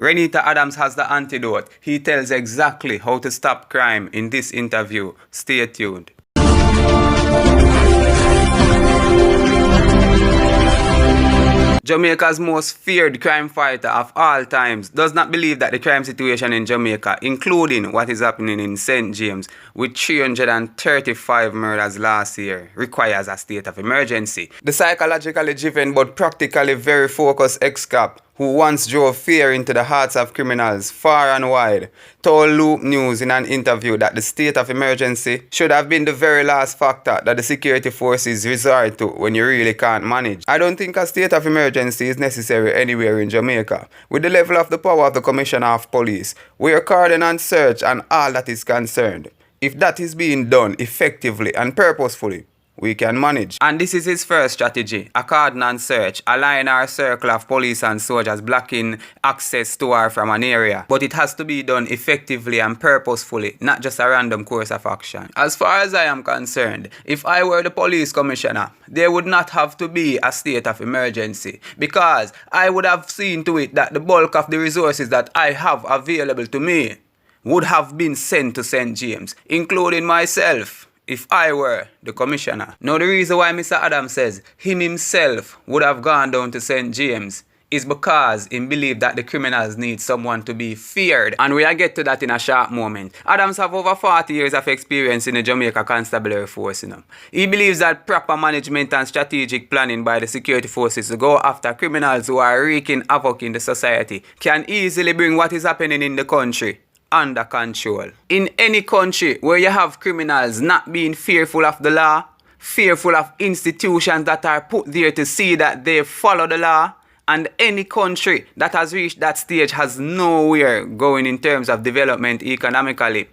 Renita Adams has the antidote. He tells exactly how to stop crime in this interview. Stay tuned. Jamaica's most feared crime fighter of all times does not believe that the crime situation in Jamaica, including what is happening in St. James with 335 murders last year, requires a state of emergency. The psychologically driven but practically very focused ex-cop who once drove fear into the hearts of criminals far and wide, told Loop News in an interview that the state of emergency should have been the very last factor that the security forces resort to when you really can't manage. I don't think a state of emergency is necessary anywhere in Jamaica. With the level of the power of the Commissioner of Police, where cordon and search and all that is concerned, if that is being done effectively and purposefully, we can manage. And this is his first strategy, a cordon and search, a line or circle of police and soldiers blocking access to or from an area. But it has to be done effectively and purposefully, not just a random course of action. As far as I am concerned, if I were the police commissioner, there would not have to be a state of emergency, because I would have seen to it that the bulk of the resources that I have available to me would have been sent to St. James, including myself, if I were the commissioner. Now the reason why Mr. Adams says him himself would have gone down to St. James is because he believed that the criminals need someone to be feared. And we'll get to that in a short moment. Adams have over 40 years of experience in the Jamaica Constabulary Force. He believes that proper management and strategic planning by the security forces to go after criminals who are wreaking havoc in the society can easily bring what is happening in the country under control. In any country where you have criminals not being fearful of the law, fearful of institutions that are put there to see that they follow the law, and any country that has reached that stage has nowhere going in terms of development economically.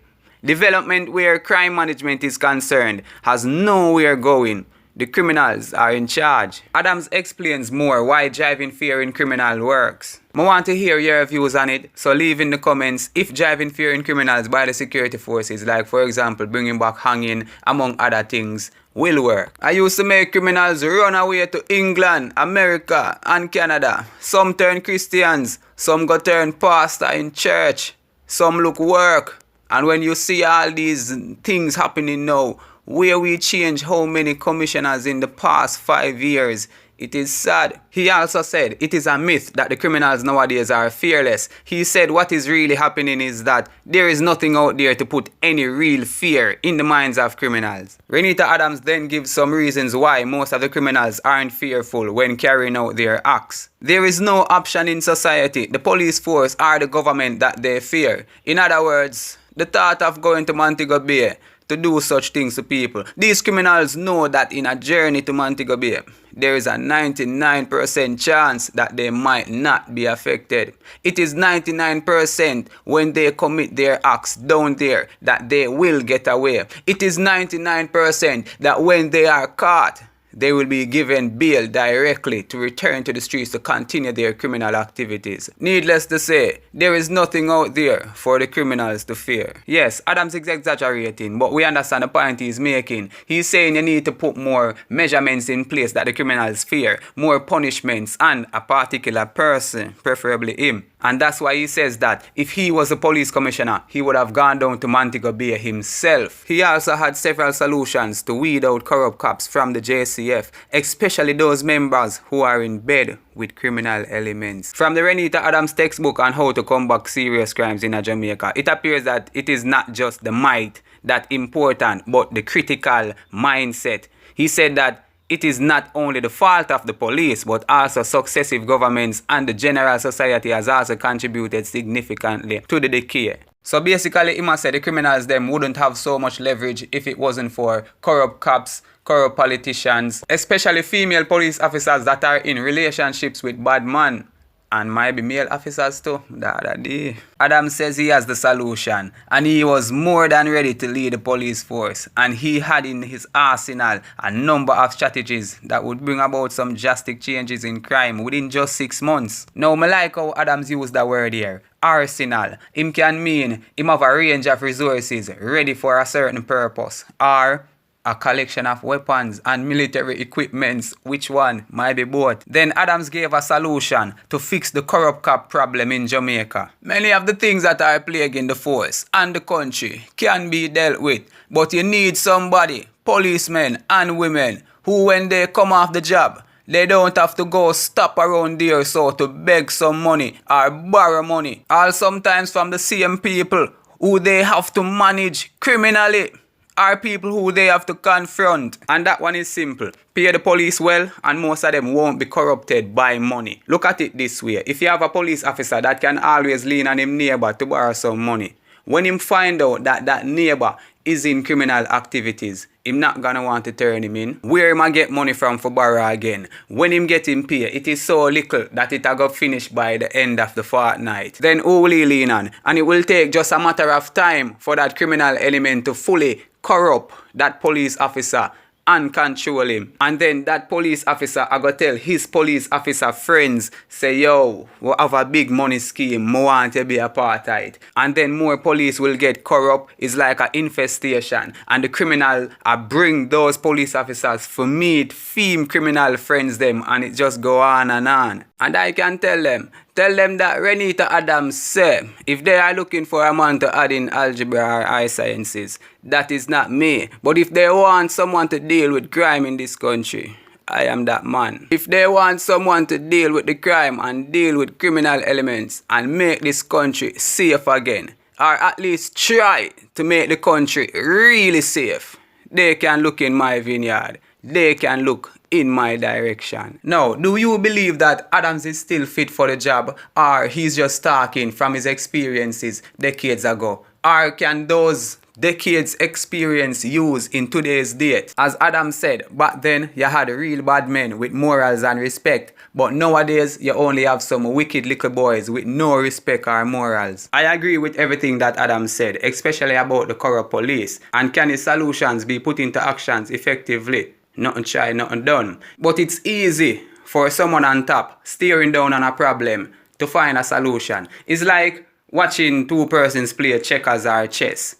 Development where crime management is concerned has nowhere going. The criminals are in charge. Adams explains more why driving fear in criminal works. I want to hear your views on it, so leave in the comments if driving fear in criminals by the security forces, like for example bringing back hanging among other things, will work. I used to make criminals run away to England, America and Canada. Some turn Christians, some go turn pastor in church, some look work. And when you see all these things happening now, where we change how many commissioners in the past 5 years, it is sad. He also said it is a myth that the criminals nowadays are fearless. He said what is really happening is that there is nothing out there to put any real fear in the minds of criminals. Renita Adams then gives some reasons why most of the criminals aren't fearful when carrying out their acts. There is no option in society, the police force or the government, that they fear. In other words, the thought of going to Montego Bay to do such things to people. These criminals know that in a journey to Montego Bay, there is a 99% chance that they might not be affected. It is 99% when they commit their acts down there that they will get away. It is 99% that when they are caught, they will be given bail directly to return to the streets to continue their criminal activities. Needless to say, there is nothing out there for the criminals to fear. Yes, Adams is exaggerating, but we understand the point he's making. He's saying you need to put more measurements in place that the criminals fear, more punishments, and a particular person, preferably him. And that's why he says that if he was a police commissioner, he would have gone down to Montego Bay himself. He also had several solutions to weed out corrupt cops from the JCF, especially those members who are in bed with criminal elements. From the Renita Adams textbook on how to combat serious crimes in Jamaica, it appears that it is not just the might that's important, but the critical mindset. He said that it is not only the fault of the police, but also successive governments and the general society has also contributed significantly to the decay. So basically, he must say the criminals them wouldn't have so much leverage if it wasn't for corrupt cops, corrupt politicians, especially female police officers that are in relationships with bad men. And maybe male officers too, the other day. Adams says he has the solution, and he was more than ready to lead the police force, and he had in his arsenal a number of strategies that would bring about some drastic changes in crime within just 6 months. Now, I like how Adams used the word here, arsenal. Him can mean him have a range of resources ready for a certain purpose, or A collection of weapons and military equipments. Which one? Might be both. Then Adams gave a solution to fix the corrupt cop problem in Jamaica. Many of the things that are plaguing the force and the country can be dealt with, but you need somebody, policemen and women, who when they come off the job, they don't have to go stop around there so to beg some money or borrow money, or sometimes from the same people who they have to manage criminally, are people who they have to confront. And that one is simple. Pay the police well, and most of them won't be corrupted by money. Look at it this way. If you have a police officer that can always lean on him neighbor to borrow some money, when him find out that that neighbor is in criminal activities, him not gonna want to turn him in. Where him a get money from for borrow again? When him get him pay, it is so little that it a go finish by the end of the fortnight. Then who will he lean on? And it will take just a matter of time for that criminal element to fully corrupt that police officer and control him. And then that police officer I go tell his police officer friends, say, yo, we have a big money scheme, I want to be a part of it. And then more police will get corrupt. It's like an infestation. And the criminal bring those police officers for meet fame criminal friends them, and it just go on and on. And I can tell them that Renita Adams say, if they are looking for a man to add in algebra or high sciences, that is not me. But if they want someone to deal with crime in this country, I am that man. If they want someone to deal with the crime and deal with criminal elements and make this country safe again, or at least try to make the country really safe, they can look in my vineyard. They can look in my direction. Now, do you believe that Adams is still fit for the job, or he's just talking from his experiences decades ago? Or can those decades experience use in today's date? As Adams said, back then you had real bad men with morals and respect, but nowadays you only have some wicked little boys with no respect or morals. I agree with everything that Adams said, especially about the corrupt police. And can his solutions be put into actions effectively? Nothing try, nothing done. But it's easy for someone on top staring down on a problem to find a solution. It's like watching two persons play checkers or chess.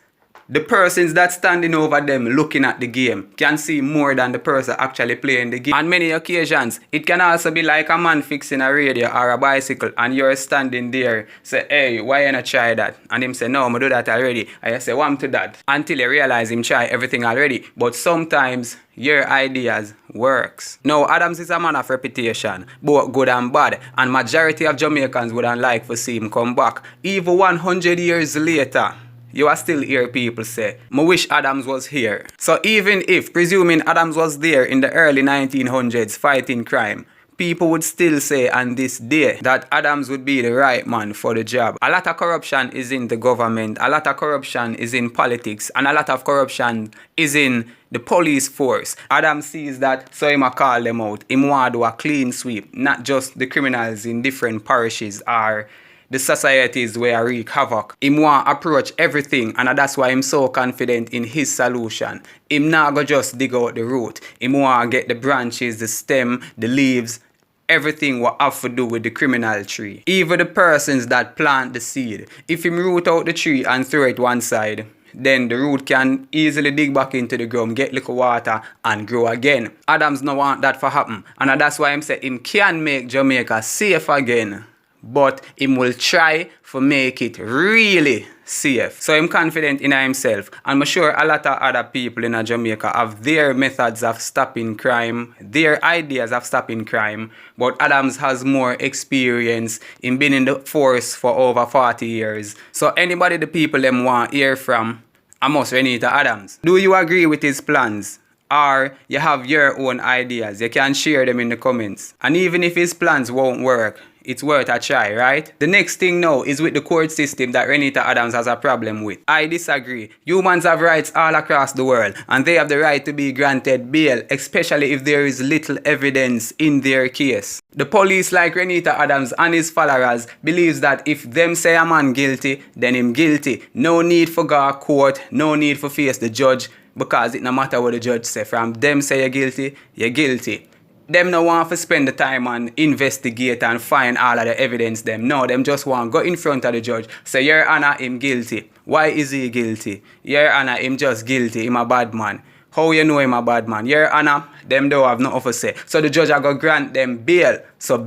The persons that standing over them looking at the game can see more than the person actually playing the game. On many occasions, it can also be like a man fixing a radio or a bicycle and you're standing there, say, hey, why you not try that? And him say, no, I'm do that already. And you say, well, I'm to that. Until you realize him try everything already. But sometimes your ideas works. Now, Adams is a man of reputation, both good and bad, and majority of Jamaicans wouldn't like to see him come back. Even 100 years later, you are still hear people say, I wish Adams was here. So even if, presuming Adams was there in the early 1900s fighting crime, people would still say on this day that Adams would be the right man for the job. A lot of corruption is in the government, a lot of corruption is in politics, and a lot of corruption is in the police force. Adams sees that, so he might call them out. He want to do a clean sweep, not just the criminals in different parishes or the societies where wreak havoc. Him want approach everything, and that's why I'm so confident in his solution. Him not go just dig out the root. Him want get the branches, the stem, the leaves, everything what have to do with the criminal tree. Even the persons that plant the seed. If him root out the tree and throw it one side, then the root can easily dig back into the ground, get little water and grow again. Adams no want that to happen, and that's why I'm saying him can make Jamaica safe again. But him will try to make it really safe. So I'm confident in himself. And I'm sure a lot of other people in Jamaica have their methods of stopping crime, their ideas of stopping crime. But Adams has more experience in being in the force for over 40 years. So anybody the people them want to hear from, I must Renita Adams. Do you agree with his plans? Or you have your own ideas? You can share them in the comments. And even if his plans won't work, it's worth a try, right? The next thing now is with the court system that Renita Adams has a problem with. I disagree. Humans have rights all across the world, and they have the right to be granted bail, especially if there is little evidence in their case. The police, like Renita Adams and his followers, believes that if them say a man guilty, then him guilty. No need for go to court, no need for face the judge, because it no matter what the judge say. From them say you're guilty, you're guilty. Them no want to spend the time and investigate and find all of the evidence them. No, them just want to go in front of the judge, say, Your Honor, him guilty. Why is he guilty? Your Honor, him just guilty, him a bad man. How you know him a bad man? Your Honor, them don't have nothing to say. So the judge are going to grant them bail. So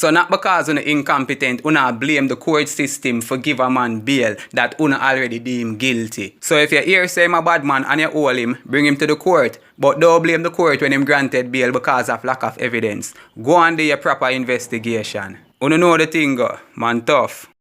not because you're incompetent, you blame the court system for give a man bail that you already deemed guilty. So if you hear say him a bad man and you hold him, bring him to the court. But don't blame the court when him granted bail because of lack of evidence. Go and do your proper investigation. You know the thing, man tough.